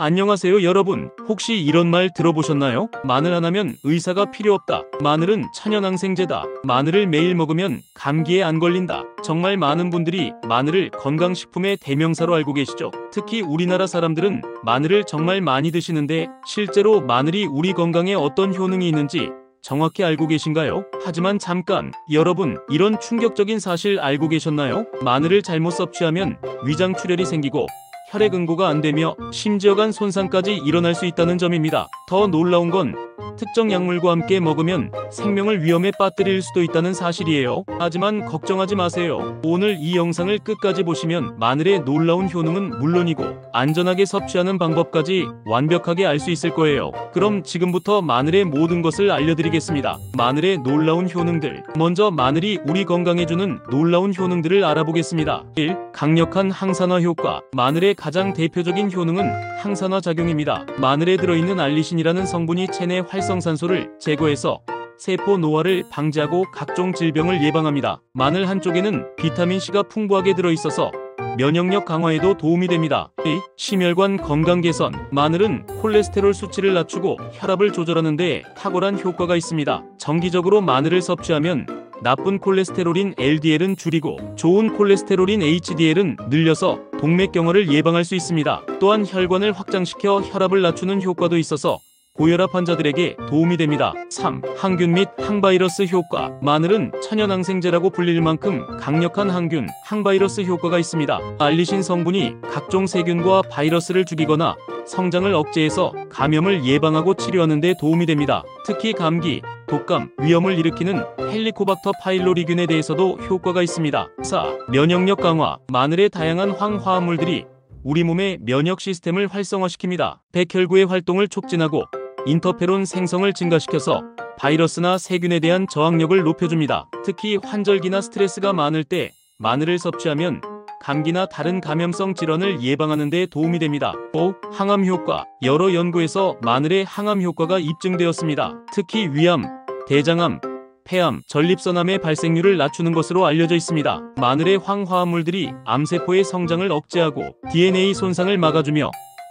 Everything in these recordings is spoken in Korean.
안녕하세요 여러분. 혹시 이런 말 들어보셨나요? 마늘 하나면 의사가 필요 없다. 마늘은 천연항생제다. 마늘을 매일 먹으면 감기에 안 걸린다. 정말 많은 분들이 마늘을 건강식품의 대명사로 알고 계시죠? 특히 우리나라 사람들은 마늘을 정말 많이 드시는데 실제로 마늘이 우리 건강에 어떤 효능이 있는지 정확히 알고 계신가요? 하지만 잠깐, 여러분, 이런 충격적인 사실 알고 계셨나요? 마늘을 잘못 섭취하면 위장 출혈이 생기고 혈액 응고가 안 되며 심지어 간 손상까지 일어날 수 있다는 점입니다. 더 놀라운 건 특정 약물과 함께 먹으면 생명을 위험에 빠뜨릴 수도 있다는 사실이에요. 하지만 걱정하지 마세요. 오늘 이 영상을 끝까지 보시면 마늘의 놀라운 효능은 물론이고 안전하게 섭취하는 방법까지 완벽하게 알 수 있을 거예요. 그럼 지금부터 마늘의 모든 것을 알려드리겠습니다. 마늘의 놀라운 효능들. 먼저 마늘이 우리 건강에 주는 놀라운 효능들을 알아보겠습니다. 1. 강력한 항산화 효과. 마늘의 가장 대표적인 효능은 항산화 작용입니다. 마늘에 들어있는 알리신이라는 성분이 체내 활성산소를 제거해서 세포 노화를 방지하고 각종 질병을 예방합니다. 마늘 한쪽에는 비타민C가 풍부하게 들어있어서 면역력 강화에도 도움이 됩니다. 2. 심혈관 건강 개선. 마늘은 콜레스테롤 수치를 낮추고 혈압을 조절하는 데 탁월한 효과가 있습니다. 정기적으로 마늘을 섭취하면 나쁜 콜레스테롤인 LDL은 줄이고 좋은 콜레스테롤인 HDL은 늘려서 동맥경화를 예방할 수 있습니다. 또한 혈관을 확장시켜 혈압을 낮추는 효과도 있어서 고혈압 환자들에게 도움이 됩니다. 3. 항균 및 항바이러스 효과. 마늘은 천연항생제라고 불릴 만큼 강력한 항균, 항바이러스 효과가 있습니다. 알리신 성분이 각종 세균과 바이러스를 죽이거나 성장을 억제해서 감염을 예방하고 치료하는 데 도움이 됩니다. 특히 감기, 독감, 위염을 일으키는 헬리코박터 파일로리균에 대해서도 효과가 있습니다. 4. 면역력 강화. 마늘의 다양한 황화합물들이 우리 몸의 면역 시스템을 활성화시킵니다. 백혈구의 활동을 촉진하고 인터페론 생성을 증가시켜서 바이러스나 세균에 대한 저항력을 높여줍니다. 특히 환절기나 스트레스가 많을 때 마늘을 섭취하면 감기나 다른 감염성 질환을 예방하는 데 도움이 됩니다. 5. 항암 효과. 여러 연구에서 마늘의 항암 효과가 입증되었습니다. 특히 위암, 대장암, 폐암, 전립선암의 발생률을 낮추는 것으로 알려져 있습니다. 마늘의 황화합물들이 암세포의 성장을 억제하고 DNA 손상을 막아주며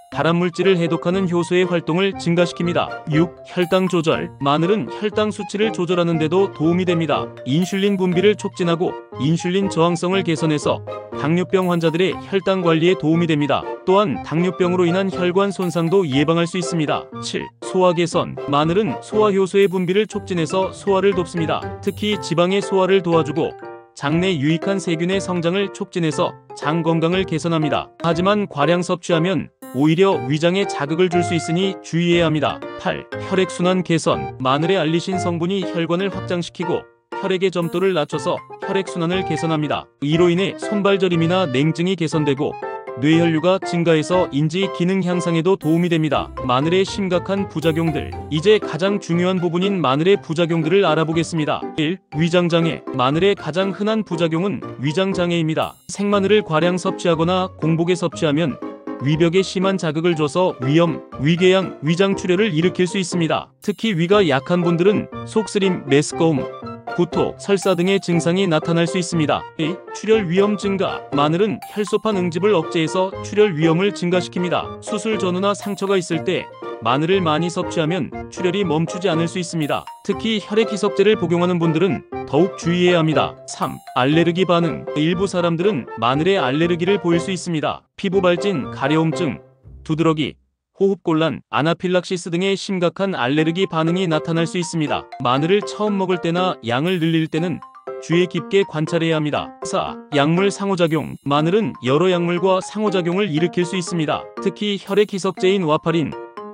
발암물질을 해독하는 효소의 활동을 증가시킵니다. 6. 혈당 조절. 마늘은 혈당 수치를 조절하는 데도 도움이 됩니다. 인슐린 분비를 촉진하고 인슐린 저항성을 개선해서 당뇨병 환자들의 혈당 관리에 도움이 됩니다. 또한 당뇨병으로 인한 혈관 손상도 예방할 수 있습니다. 7. 소화 개선. 마늘은 소화효소의 분비를 촉진해서 소화를 돕습니다. 특히 지방의 소화를 도와주고 장내 유익한 세균의 성장을 촉진해서 장 건강을 개선합니다. 하지만 과량 섭취하면 오히려 위장에 자극을 줄 수 있으니 주의해야 합니다. 8. 혈액순환 개선. 마늘의 알리신 성분이 혈관을 확장시키고 혈액의 점도를 낮춰서 혈액순환을 개선합니다. 이로 인해 손발저림이나 냉증이 개선되고 뇌혈류가 증가해서 인지 기능 향상에도 도움이 됩니다. 마늘의 심각한 부작용들. 이제 가장 중요한 부분인 마늘의 부작용들을 알아보겠습니다. 1. 위장장애. 마늘의 가장 흔한 부작용은 위장장애입니다. 생마늘을 과량 섭취하거나 공복에 섭취하면 위벽에 심한 자극을 줘서 위염, 위궤양, 위장출혈을 일으킬 수 있습니다. 특히 위가 약한 분들은 속쓰림, 메스꺼움, 구토, 설사 등의 증상이 나타날 수 있습니다. 2. 출혈 위험 증가. 마늘은 혈소판 응집을 억제해서 출혈 위험을 증가시킵니다. 수술 전후나 상처가 있을 때 마늘을 많이 섭취하면 출혈이 멈추지 않을 수 있습니다. 특히 혈액 희석제를 복용하는 분들은 더욱 주의해야 합니다. 3. 알레르기 반응. 일부 사람들은 마늘에 알레르기를 보일 수 있습니다. 피부 발진, 가려움증, 두드러기, 호흡곤란, 아나필락시스 등의 심각한 알레르기 반응이 나타날 수 있습니다. 마늘을 처음 먹을 때나 양을 늘릴 때는 주의 깊게 관찰해야 합니다. 4. 약물 상호작용. 마늘은 여러 약물과 상호작용을 일으킬 수 있습니다. 특히 혈액 희석제인 와파린,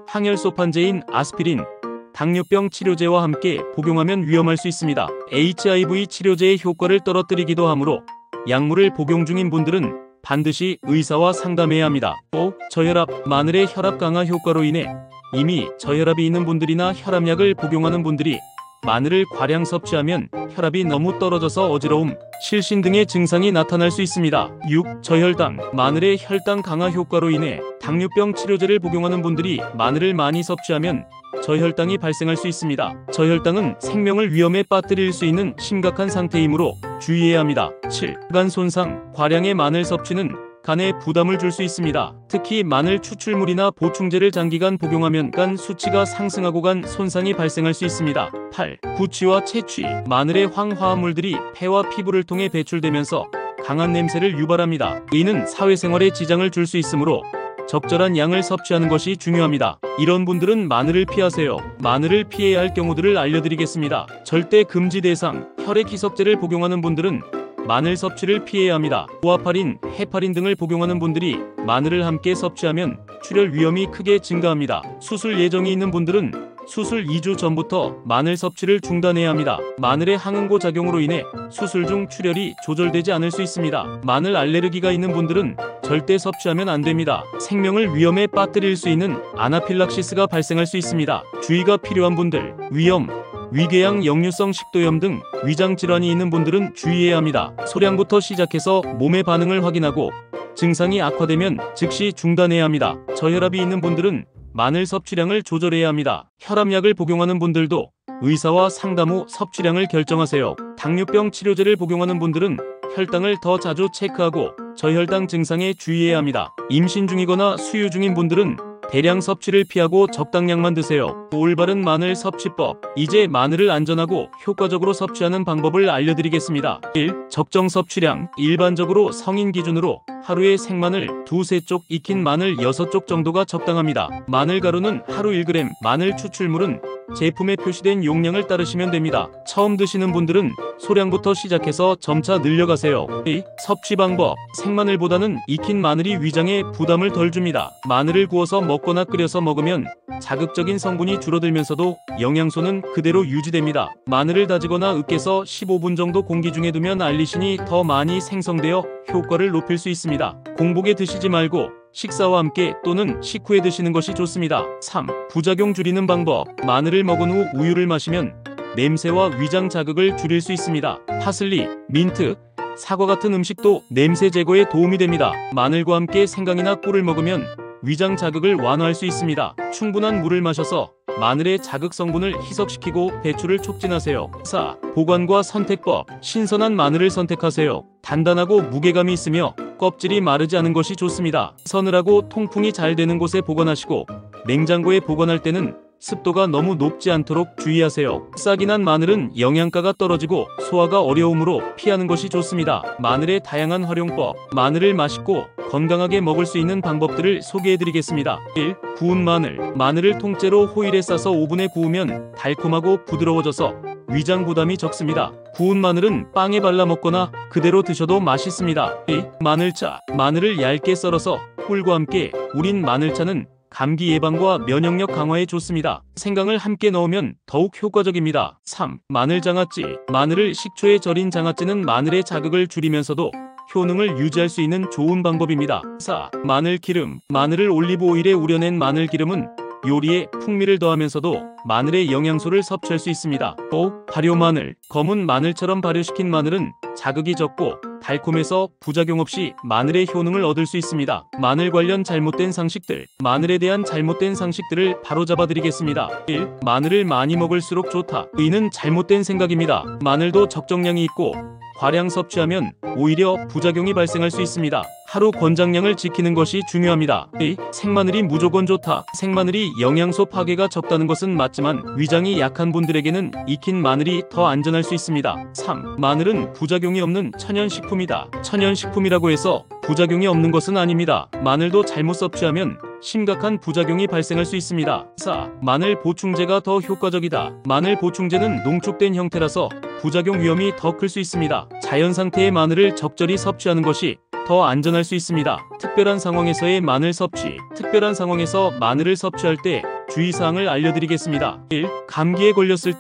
항혈소판제인 아스피린, 당뇨병 치료제와 함께 복용하면 위험할 수 있습니다. HIV 치료제의 효과를 떨어뜨리기도 하므로 약물을 복용 중인 분들은 반드시 의사와 상담해야 합니다. 5. 저혈압. 마늘의 혈압 강화 효과로 인해 이미 저혈압이 있는 분들이나 혈압약을 복용하는 분들이 마늘을 과량 섭취하면 혈압이 너무 떨어져서 어지러움, 실신 등의 증상이 나타날 수 있습니다. 6. 저혈당. 마늘의 혈당 강화 효과로 인해 당뇨병 치료제를 복용하는 분들이 마늘을 많이 섭취하면 저혈당이 발생할 수 있습니다. 저혈당은 생명을 위험에 빠뜨릴 수 있는 심각한 상태이므로 주의해야 합니다. 7. 간 손상. 과량의 마늘 섭취는 간에 부담을 줄 수 있습니다. 특히 마늘 추출물이나 보충제를 장기간 복용하면 간 수치가 상승하고 간 손상이 발생할 수 있습니다. 8. 구취와 채취. 마늘의 황화합물들이 폐와 피부를 통해 배출되면서 강한 냄새를 유발합니다. 이는 사회생활에 지장을 줄 수 있으므로 적절한 양을 섭취하는 것이 중요합니다. 이런 분들은 마늘을 피하세요. 마늘을 피해야 할 경우들을 알려드리겠습니다. 절대 금지 대상. 혈액 희석제를 복용하는 분들은 마늘 섭취를 피해야 합니다. 보아파린, 헤파린 등을 복용하는 분들이 마늘을 함께 섭취하면 출혈 위험이 크게 증가합니다. 수술 예정이 있는 분들은 수술 2주 전부터 마늘 섭취를 중단해야 합니다. 마늘의 항응고 작용으로 인해 수술 중 출혈이 조절되지 않을 수 있습니다. 마늘 알레르기가 있는 분들은 절대 섭취하면 안 됩니다. 생명을 위험에 빠뜨릴 수 있는 아나필락시스가 발생할 수 있습니다. 주의가 필요한 분들, 위염, 위궤양 역류성 식도염 등 위장 질환이 있는 분들은 주의해야 합니다. 소량부터 시작해서 몸의 반응을 확인하고 증상이 악화되면 즉시 중단해야 합니다. 저혈압이 있는 분들은 마늘 섭취량을 조절해야 합니다. 혈압약을 복용하는 분들도 의사와 상담 후 섭취량을 결정하세요. 당뇨병 치료제를 복용하는 분들은 혈당을 더 자주 체크하고 저혈당 증상에 주의해야 합니다. 임신 중이거나 수유 중인 분들은 대량 섭취를 피하고 적당량만 드세요. 올바른 마늘 섭취법. 이제 마늘을 안전하고 효과적으로 섭취하는 방법을 알려드리겠습니다. 1. 적정 섭취량. 일반적으로 성인 기준으로 하루에 생마늘 두세 쪽, 익힌 마늘 6쪽 정도가 적당합니다. 마늘 가루는 하루 1g, 마늘 추출물은 제품에 표시된 용량을 따르시면 됩니다. 처음 드시는 분들은 소량부터 시작해서 점차 늘려가세요. 2. 섭취 방법. 생마늘보다는 익힌 마늘이 위장에 부담을 덜 줍니다. 마늘을 구워서 먹거나 끓여서 먹으면 자극적인 성분이 줄어들면서도 영양소는 그대로 유지됩니다. 마늘을 다지거나 으깨서 15분 정도 공기 중에 두면 알리신이 더 많이 생성되어 효과를 높일 수 있습니다. 공복에 드시지 말고 식사와 함께 또는 식후에 드시는 것이 좋습니다. 3. 부작용 줄이는 방법. 마늘을 먹은 후 우유를 마시면 냄새와 위장 자극을 줄일 수 있습니다. 파슬리, 민트, 사과 같은 음식도 냄새 제거에 도움이 됩니다. 마늘과 함께 생강이나 꿀을 먹으면 위장 자극을 완화할 수 있습니다. 충분한 물을 마셔서 마늘의 자극 성분을 희석시키고 배출을 촉진하세요. 4. 보관과 선택법. 신선한 마늘을 선택하세요. 단단하고 무게감이 있으며 껍질이 마르지 않은 것이 좋습니다. 서늘하고 통풍이 잘 되는 곳에 보관하시고 냉장고에 보관할 때는 습도가 너무 높지 않도록 주의하세요. 싹이 난 마늘은 영양가가 떨어지고 소화가 어려우므로 피하는 것이 좋습니다. 마늘의 다양한 활용법. 마늘을 맛있고 건강하게 먹을 수 있는 방법들을 소개해드리겠습니다. 1. 구운 마늘. 마늘을 통째로 호일에 싸서 오븐에 구우면 달콤하고 부드러워져서 위장 부담이 적습니다. 구운 마늘은 빵에 발라 먹거나 그대로 드셔도 맛있습니다. 2. 마늘차. 마늘을 얇게 썰어서 꿀과 함께 우린 마늘차는 감기 예방과 면역력 강화에 좋습니다. 생강을 함께 넣으면 더욱 효과적입니다. 3. 마늘 장아찌. 마늘을 식초에 절인 장아찌는 마늘의 자극을 줄이면서도 효능을 유지할 수 있는 좋은 방법입니다. 4. 마늘 기름. 마늘을 올리브 오일에 우려낸 마늘 기름은 요리에 풍미를 더하면서도 마늘의 영양소를 섭취할 수 있습니다. 5. 발효 마늘. 검은 마늘처럼 발효시킨 마늘은 자극이 적고 달콤해서 부작용 없이 마늘의 효능을 얻을 수 있습니다. 마늘 관련 잘못된 상식들. 마늘에 대한 잘못된 상식들을 바로잡아 드리겠습니다. 1. 마늘을 많이 먹을수록 좋다. 이는 잘못된 생각입니다. 마늘도 적정량이 있고 과량 섭취하면 오히려 부작용이 발생할 수 있습니다. 하루 권장량을 지키는 것이 중요합니다. 2. 생마늘이 무조건 좋다. 생마늘이 영양소 파괴가 적다는 것은 맞지만 위장이 약한 분들에게는 익힌 마늘이 더 안전할 수 있습니다. 3. 마늘은 부작용이 없는 천연식품이다. 천연식품이라고 해서 부작용이 없는 것은 아닙니다. 마늘도 잘못 섭취하면 심각한 부작용이 발생할 수 있습니다. 4. 마늘 보충제가 더 효과적이다. 마늘 보충제는 농축된 형태라서 부작용 위험이 더 클 수 있습니다. 자연 상태의 마늘을 적절히 섭취하는 것이 더 안전할 수 있습니다. 특별한 상황에서의 마늘 섭취. 특별한 상황에서 마늘을 섭취할 때 주의사항을 알려드리겠습니다. 1. 감기에 걸렸을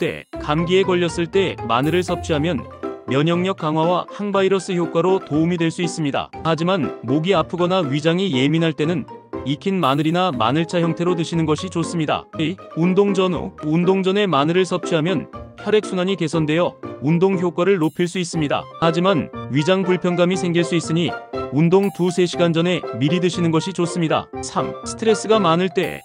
때 마늘을 섭취하면 면역력 강화와 항바이러스 효과로 도움이 될 수 있습니다. 하지만 목이 아프거나 위장이 예민할 때는 익힌 마늘이나 마늘차 형태로 드시는 것이 좋습니다. 2. 운동 전후. 운동 전에 마늘을 섭취하면 혈액순환이 개선되어 운동 효과를 높일 수 있습니다. 하지만 위장 불편감이 생길 수 있으니 운동 2-3시간 전에 미리 드시는 것이 좋습니다. 3. 스트레스가 많을 때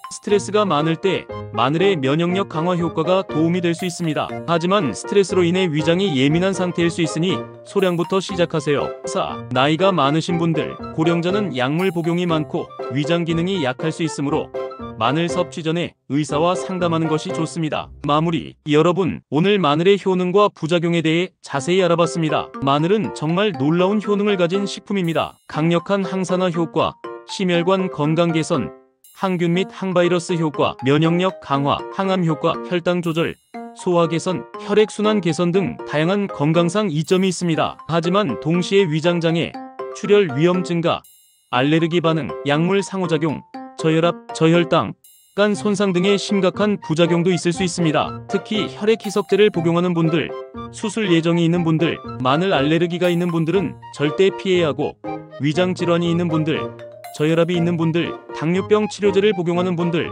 마늘의 면역력 강화 효과가 도움이 될 수 있습니다. 하지만 스트레스로 인해 위장이 예민한 상태일 수 있으니 소량부터 시작하세요. 4. 나이가 많으신 분들, 고령자는 약물 복용이 많고 위장 기능이 약할 수 있으므로 마늘 섭취 전에 의사와 상담하는 것이 좋습니다. 마무리. 여러분, 오늘 마늘의 효능과 부작용에 대해 자세히 알아봤습니다. 마늘은 정말 놀라운 효능을 가진 식품입니다. 강력한 항산화 효과, 심혈관 건강 개선, 항균 및 항바이러스 효과, 면역력 강화, 항암 효과, 혈당 조절, 소화 개선, 혈액순환 개선 등 다양한 건강상 이점이 있습니다. 하지만 동시에 위장장애, 출혈 위험 증가, 알레르기 반응, 약물 상호작용, 저혈압, 저혈당, 간 손상 등의 심각한 부작용도 있을 수 있습니다. 특히 혈액 희석제를 복용하는 분들, 수술 예정이 있는 분들, 마늘 알레르기가 있는 분들은 절대 피해야 하고, 위장 질환이 있는 분들, 저혈압이 있는 분들, 당뇨병 치료제를 복용하는 분들,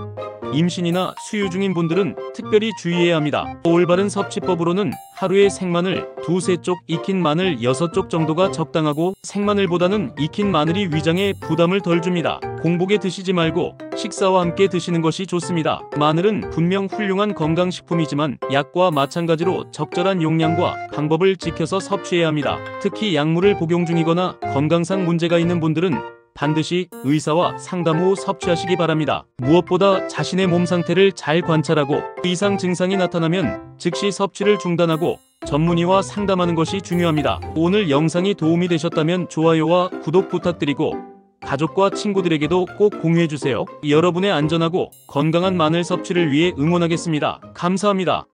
임신이나 수유 중인 분들은 특별히 주의해야 합니다. 올바른 섭취법으로는 하루에 생마늘 2-3쪽, 익힌 마늘 6쪽 정도가 적당하고 생마늘보다는 익힌 마늘이 위장에 부담을 덜 줍니다. 공복에 드시지 말고 식사와 함께 드시는 것이 좋습니다. 마늘은 분명 훌륭한 건강식품이지만 약과 마찬가지로 적절한 용량과 방법을 지켜서 섭취해야 합니다. 특히 약물을 복용 중이거나 건강상 문제가 있는 분들은 반드시 의사와 상담 후 섭취하시기 바랍니다. 무엇보다 자신의 몸 상태를 잘 관찰하고 이상 증상이 나타나면 즉시 섭취를 중단하고 전문의와 상담하는 것이 중요합니다. 오늘 영상이 도움이 되셨다면 좋아요와 구독 부탁드리고 가족과 친구들에게도 꼭 공유해주세요. 여러분의 안전하고 건강한 마늘 섭취를 위해 응원하겠습니다. 감사합니다.